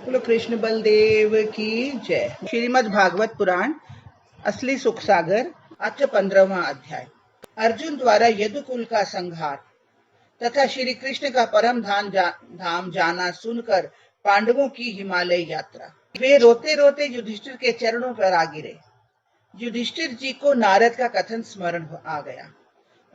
बोलो कृष्ण बलदेव की जय। श्रीमद् भागवत पुराण असली सुख सागर आज 15वां अध्याय। अर्जुन द्वारा यदुकुल का संहार तथा श्री कृष्ण का परम धाम जाना सुनकर पांडवों की हिमालय यात्रा। वे रोते रोते युधिष्ठिर के चरणों पर आ गिरे। युधिष्ठिर जी को नारद का कथन स्मरण आ गया।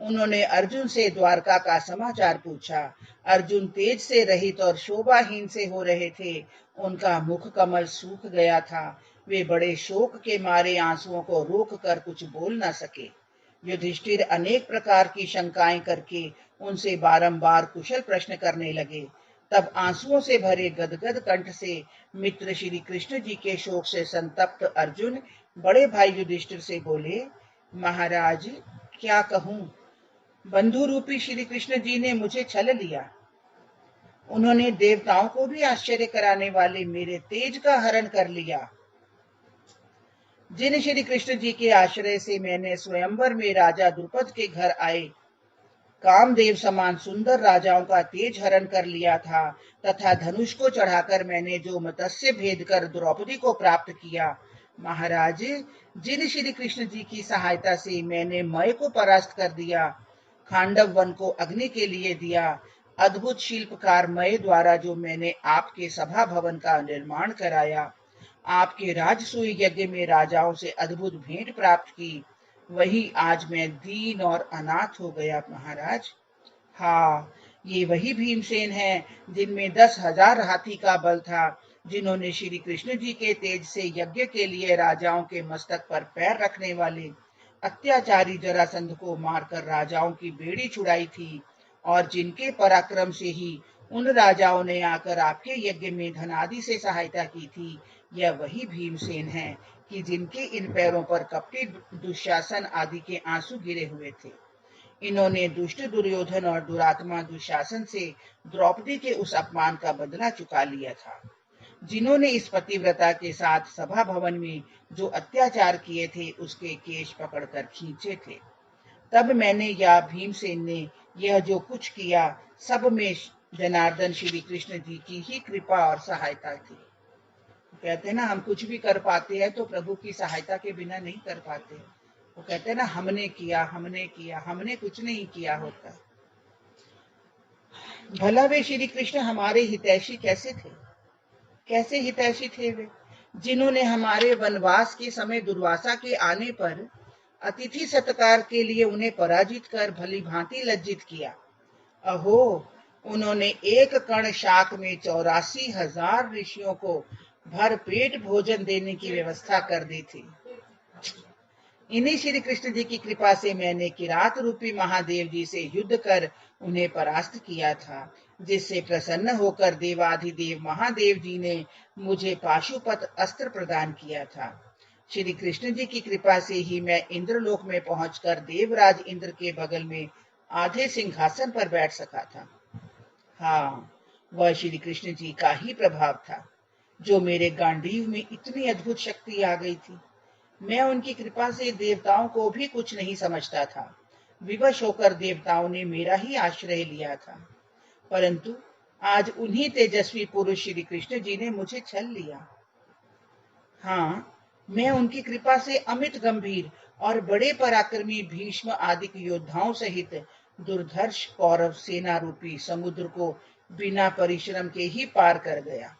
उन्होंने अर्जुन से द्वारका का समाचार पूछा। अर्जुन तेज से रहित और शोभाहीन से हो रहे थे। उनका मुख कमल सूख गया था। वे बड़े शोक के मारे आंसुओं को रोक कर कुछ बोल न सके। युधिष्ठिर अनेक प्रकार की शंकाएं करके उनसे बारंबार कुशल प्रश्न करने लगे। तब आंसुओं से भरे गदगद कंठ से मित्र श्री कृष्ण जी के शोक से संतप्त अर्जुन बड़े भाई युधिष्ठिर से बोले, महाराज क्या कहूं, बंधु रूपी श्री कृष्ण जी ने मुझे छल लिया। उन्होंने देवताओं को भी आश्चर्य कराने वाले मेरे तेज का हरण कर लिया। जिन श्री कृष्ण जी के आश्रय से मैंने स्वयंवर में राजा द्रुपद के घर आए कामदेव समान सुंदर राजाओं का तेज हरण कर लिया था, तथा धनुष को चढ़ाकर मैंने जो मत्स्य भेद कर द्रौपदी को प्राप्त किया। महाराज, जिन श्री कृष्ण जी की सहायता से मैंने मय को परास्त कर दिया, खांडव वन को अग्नि के लिए दिया, अद्भुत शिल्पकार मय द्वारा जो मैंने आपके सभा भवन का निर्माण कराया, आपके राजसूय यज्ञ में राजाओं से अद्भुत भेंट प्राप्त की, वही आज मैं दीन और अनाथ हो गया। महाराज, हाँ, ये वही भीमसेन है जिनमें 10,000 हाथी का बल था, जिन्होंने श्री कृष्ण जी के तेज से यज्ञ के लिए राजाओं के मस्तक पर पैर रखने वाले अत्याचारी जरासंध को मारकर राजाओं की बेड़ी छुड़ाई थी, और जिनके पराक्रम से ही उन राजाओं ने आकर आपके यज्ञ में धनादि से सहायता की थी। यह वही भीमसेन है कि जिनके इन पैरों पर कपटी दुशासन आदि के आंसू गिरे हुए थे। इन्होंने दुष्ट दुर्योधन और दुरात्मा दुशासन से द्रौपदी के उस अपमान का बदला चुका लिया था। जिन्होंने इस पतिव्रता के साथ सभा भवन में जो अत्याचार किए थे, उसके केश पकड़कर खींचे थे। तब मैंने या भीमसेन ने यह जो कुछ किया, सब में जनार्दन श्री कृष्ण जी की ही कृपा और सहायता थी। कहते हैं ना, हम कुछ भी कर पाते हैं तो प्रभु की सहायता के बिना नहीं कर पाते। वो कहते हैं ना, हमने किया, हमने कुछ नहीं किया होता। भला वे श्री कृष्ण हमारे हितैषी कैसे थे? कैसे हितैषी थे वे, जिन्होंने हमारे वनवास के समय दुर्वासा के आने पर अतिथि सत्कार के लिए उन्हें पराजित कर भली भांति लज्जित किया। अहो, उन्होंने एक कण शाक में 84,000 ऋषियों को भर पेट भोजन देने की व्यवस्था कर दी थी। इन्हीं श्री कृष्ण जी की कृपा से मैंने किरात रूपी महादेव जी से युद्ध कर उन्हें परास्त किया था, जिससे प्रसन्न होकर देवाधिदेव महादेव जी ने मुझे पाशुपत अस्त्र प्रदान किया था। श्री कृष्ण जी की कृपा से ही मैं इंद्रलोक में पहुंचकर देवराज इंद्र के बगल में आधे सिंहासन पर बैठ सका था। हाँ, वह श्री कृष्ण जी का ही प्रभाव था, जो मेरे गांडीव में इतनी अद्भुत शक्ति आ गई थी। मैं उनकी कृपा से देवताओं को भी कुछ नहीं समझता था। विवश होकर देवताओं ने मेरा ही आश्रय लिया था, परंतु आज उन्हीं तेजस्वी पुरुष श्री कृष्ण जी ने मुझे छल लिया। हाँ, मैं उनकी कृपा से अमित गंभीर और बड़े पराक्रमी भीष्म आदि योद्धाओं सहित दुर्धर्ष कौरव सेना रूपी समुद्र को बिना परिश्रम के ही पार कर गया।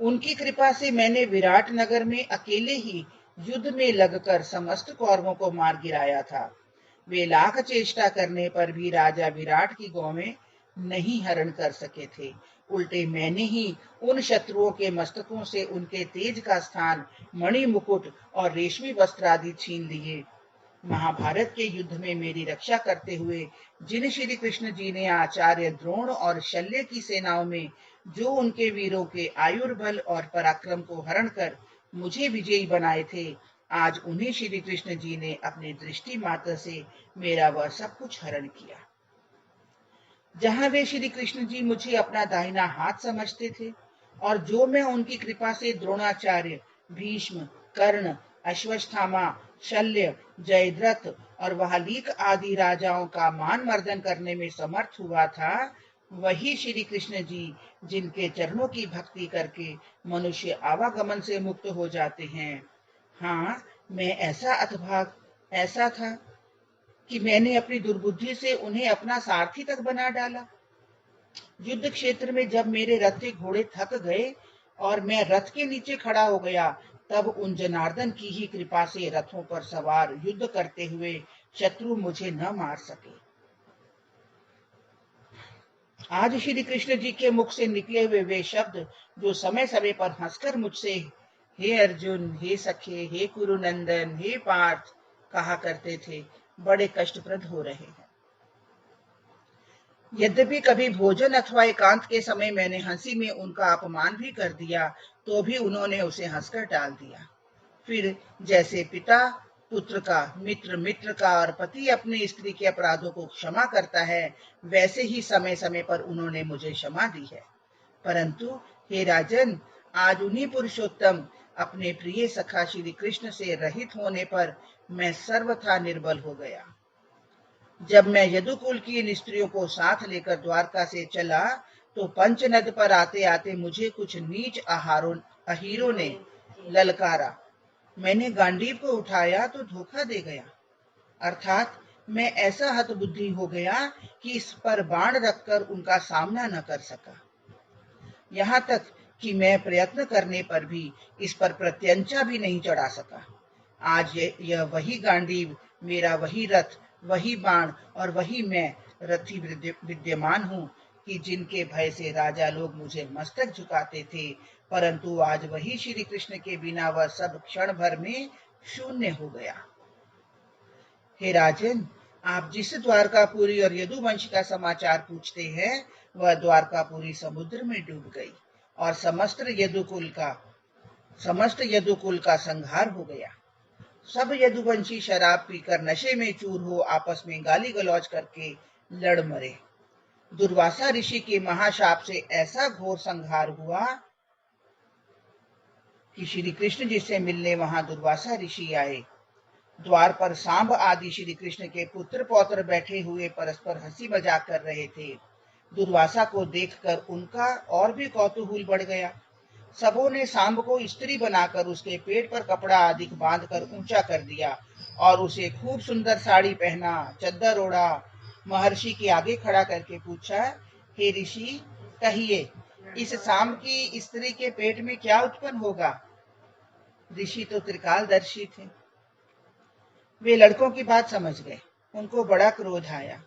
उनकी कृपा से मैंने विराट नगर में अकेले ही युद्ध में लगकर समस्त कौरवों को मार गिराया था। वे लाख चेष्टा करने पर भी राजा विराट की गौवें नहीं हरण कर सके थे। उल्टे मैंने ही उन शत्रुओं के मस्तकों से उनके तेज का स्थान, मणि मुकुट और रेशमी वस्त्र आदि छीन लिए। महाभारत के युद्ध में मेरी रक्षा करते हुए जिन श्री कृष्ण जी ने आचार्य द्रोण और शल्य की सेनाओं में जो उनके वीरों के आयुर्बल और पराक्रम को हरण कर मुझे विजयी बनाए थे, आज उन्हीं श्री कृष्ण जी ने अपनी दृष्टि मात्र से मेरा वह सब कुछ हरण किया। जहां वे श्री कृष्ण जी मुझे अपना दाहिना हाथ समझते थे, और जो मैं उनकी कृपा से द्रोणाचार्य, भीष्म, कर्ण, अश्वत्थामा, शल्य, जयद्रथ और वहालीक आदि राजाओं का मान मर्दन करने में समर्थ हुआ था, वही श्री कृष्ण जी जिनके चरणों की भक्ति करके मनुष्य आवागमन से मुक्त हो जाते हैं। हाँ, मैं ऐसा था कि मैंने अपनी दुर्बुद्धि से उन्हें अपना सारथी तक बना डाला। युद्ध क्षेत्र में जब मेरे रथ के घोड़े थक गए और मैं रथ के नीचे खड़ा हो गया, तब उन जनार्दन की ही कृपा से रथों पर सवार युद्ध करते हुए शत्रु मुझे न मार सके। आज श्री कृष्ण जी के मुख से निकले हुए वे शब्द जो समय समय पर हंसकर मुझसे हे अर्जुन, हे सखे, हे कुरुनंदन, हे पार्थ कहा करते थे, बड़े कष्टप्रद हो रहे हैं। यद्यपि कभी भोजन अथवा एकांत के समय मैंने हंसी में उनका अपमान भी कर दिया, तो भी उन्होंने उसे हंसकर टाल दिया। फिर जैसे पिता पुत्र का, मित्र मित्र का और पति अपनी स्त्री के अपराधों को क्षमा करता है, वैसे ही समय समय पर उन्होंने मुझे क्षमा दी है। परंतु हे राजन, आज उन्हीं पुरुषोत्तम अपने प्रिय सखा श्री कृष्ण से रहित होने पर मैं सर्वथा निर्बल हो गया। जब मैं यदुकुल की इन स्त्रियों को साथ लेकर द्वारका से चला, तो पंचनद पर आते आते मुझे कुछ नीच अहीरों ने ललकारा। मैंने गांडीव को उठाया तो धोखा दे गया, अर्थात मैं ऐसा हतबुद्धि हो गया कि इस पर बाण रखकर उनका सामना न कर सका। यहाँ तक कि मैं प्रयत्न करने पर भी इस पर प्रत्यंचा भी नहीं चढ़ा सका। आज यह वही गांडीव, मेरा वही रथ, वही बाण और वही मैं रथी विद्यमान हूँ कि जिनके भय से राजा लोग मुझे मस्तक झुकाते थे, परंतु आज वही श्री कृष्ण के बिना वह सब क्षण भर में शून्य हो गया। हे राजन, आप जिस द्वारकापुरी और यदुवंश का समाचार पूछते हैं, वह द्वारकापुरी समुद्र में डूब गई और समस्त यदुकुल का संहार हो गया। सब यदुवंशी शराब पीकर नशे में चूर हो आपस में गाली गलौज करके लड़ मरे। दुर्वासा ऋषि के महाशाप से ऐसा घोर संहार हुआ कि श्री कृष्ण जी से मिलने वहां दुर्वासा ऋषि आए। द्वार पर सांब आदि श्री कृष्ण के पुत्र पौत्र बैठे हुए परस्पर हंसी मजाक कर रहे थे। दुर्वासा को देखकर उनका और भी कौतूहल बढ़ गया। सबों ने सांब को स्त्री बनाकर उसके पेट पर कपड़ा आदि बांधकर ऊंचा कर दिया और उसे खूब सुंदर साड़ी पहना, चद्दर ओढ़ा, महर्षि के आगे खड़ा करके पूछा, हे ऋषि, कहिए इस सांब की स्त्री के पेट में क्या उत्पन्न होगा? ऋषि तो त्रिकालदर्शी थे, वे लड़कों की बात समझ गए। उनको बड़ा क्रोध आया।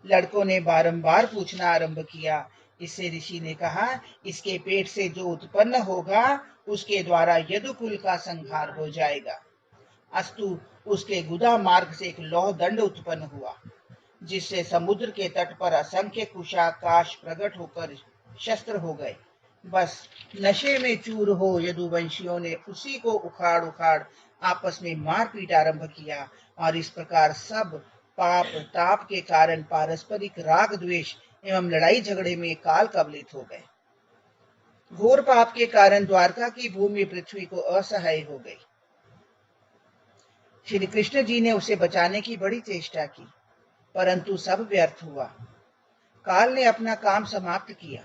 लड़कों ने बारंबार पूछना आरंभ किया। इससे ऋषि ने कहा, इसके पेट से जो उत्पन्न होगा उसके द्वारा यदुकुल का संहार हो जाएगा। अस्तु उसके गुदा मार्ग से एक लौह दंड उत्पन्न हुआ, जिससे समुद्र के तट पर असंख्य कुशाकाश प्रकट होकर शस्त्र हो गए। बस नशे में चूर हो यदुवंशियों ने उसी को उखाड़ उखाड़ आपस में मारपीट आरंभ किया और इस प्रकार सब पाप ताप के कारण पारस्परिक राग द्वेष एवं लड़ाई झगड़े में काल कवलित हो गए। घोर पाप के कारण द्वारका की भूमि पृथ्वी को असहाय हो गई। श्री कृष्ण जी ने उसे बचाने की बड़ी चेष्टा की, परंतु सब व्यर्थ हुआ। काल ने अपना काम समाप्त किया।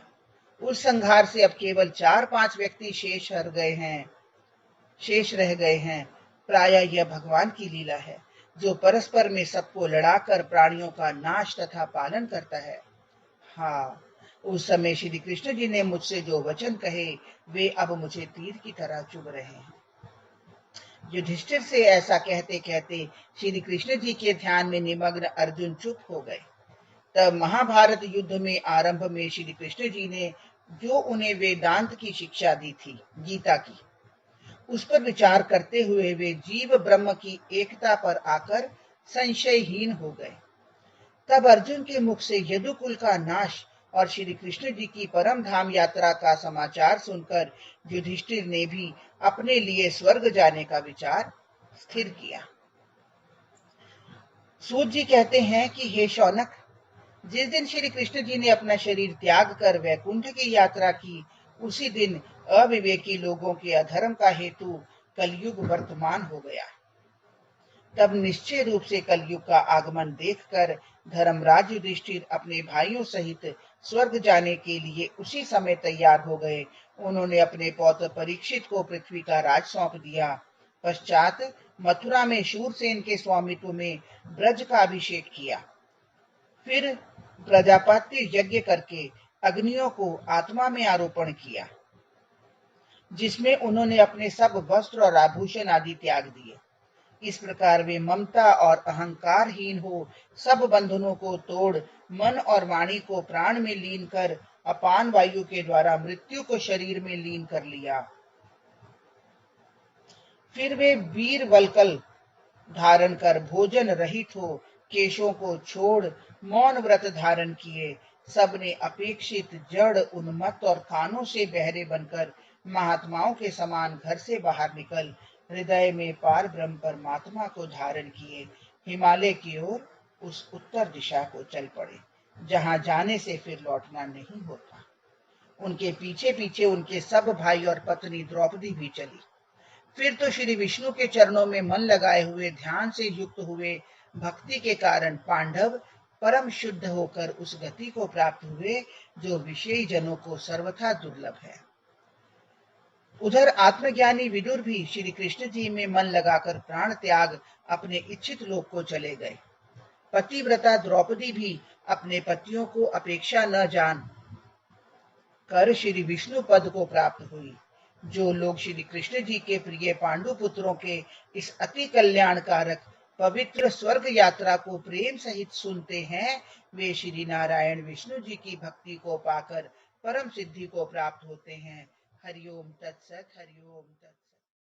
उस संहार से अब केवल 4-5 व्यक्ति शेष रह गए हैं। प्रायः यह भगवान की लीला है, जो परस्पर में सबको लड़ाकर प्राणियों का नाश तथा पालन करता है। हाँ, उस समय श्री कृष्ण जी ने मुझसे जो वचन कहे, वे अब मुझे तीर की तरह चुभ रहे हैं। युधिष्ठिर से ऐसा कहते कहते श्री कृष्ण जी के ध्यान में निमग्न अर्जुन चुप हो गए। तब महाभारत युद्ध में आरंभ में श्री कृष्ण जी ने जो उन्हें वेदांत की शिक्षा दी थी, गीता की, उस पर विचार करते हुए वे जीव ब्रह्म की एकता पर आकर संशयहीन हो गए। तब अर्जुन के मुख से यदुकुल का नाश और श्री कृष्ण जी की परम धाम यात्रा का समाचार सुनकर युधिष्ठिर ने भी अपने लिए स्वर्ग जाने का विचार स्थिर किया। सूत जी कहते हैं कि हे शौनक, जिस दिन श्री कृष्ण जी ने अपना शरीर त्याग कर वैकुंठ की यात्रा की, उसी दिन अविवेकी लोगों के अधर्म का हेतु कलयुग वर्तमान हो गया। तब निश्चय रूप से कलयुग का आगमन देखकर धर्मराज युधिष्ठिर अपने भाइयों सहित स्वर्ग जाने के लिए उसी समय तैयार हो गए। उन्होंने अपने पौत्र परीक्षित को पृथ्वी का राज सौंप दिया। पश्चात मथुरा में शूरसेन के स्वामित्व में ब्रज का अभिषेक किया। फिर प्रजापत्य यज्ञ करके अग्नियों को आत्मा में आरोपण किया, जिसमें उन्होंने अपने सब वस्त्र और आभूषण आदि त्याग दिए। इस प्रकार वे ममता और अहंकारहीन हो सब बंधनों को तोड़ मन और वाणी को प्राण में लीन कर अपान वायु के द्वारा मृत्यु को शरीर में लीन कर लिया। फिर वे वीर वल्कल धारण कर भोजन रहित हो केशों को छोड़ मौन व्रत धारण किए। सबने अपेक्षित जड़ उन्मत्त और कानों से बहरे बनकर महात्माओं के समान घर से बाहर निकल हृदय में पार ब्रह्म परमात्मा को धारण किए हिमालय की ओर उस उत्तर दिशा को चल पड़े, जहां जाने से फिर लौटना नहीं होता। उनके पीछे पीछे उनके सब भाई और पत्नी द्रौपदी भी चली। फिर तो श्री विष्णु के चरणों में मन लगाए हुए ध्यान से युक्त हुए भक्ति के कारण पांडव परम शुद्ध होकर उस गति को प्राप्त हुए जो विषयी जनों को सर्वथा दुर्लभ है। उधर आत्मज्ञानी विदुर भी श्री कृष्ण जी में मन लगाकर प्राण त्याग अपने इच्छित लोक को चले गए। पतिव्रता द्रौपदी भी अपने पतियों को अपेक्षा न जान कर श्री विष्णु पद को प्राप्त हुई। जो लोग श्री कृष्ण जी के प्रिय पांडु पुत्रों के इस अति कल्याणकारक पवित्र स्वर्ग यात्रा को प्रेम सहित सुनते हैं, वे श्री नारायण विष्णु जी की भक्ति को पाकर परम सिद्धि को प्राप्त होते हैं। हरिओम तत्सत, हरिओम तत्सत।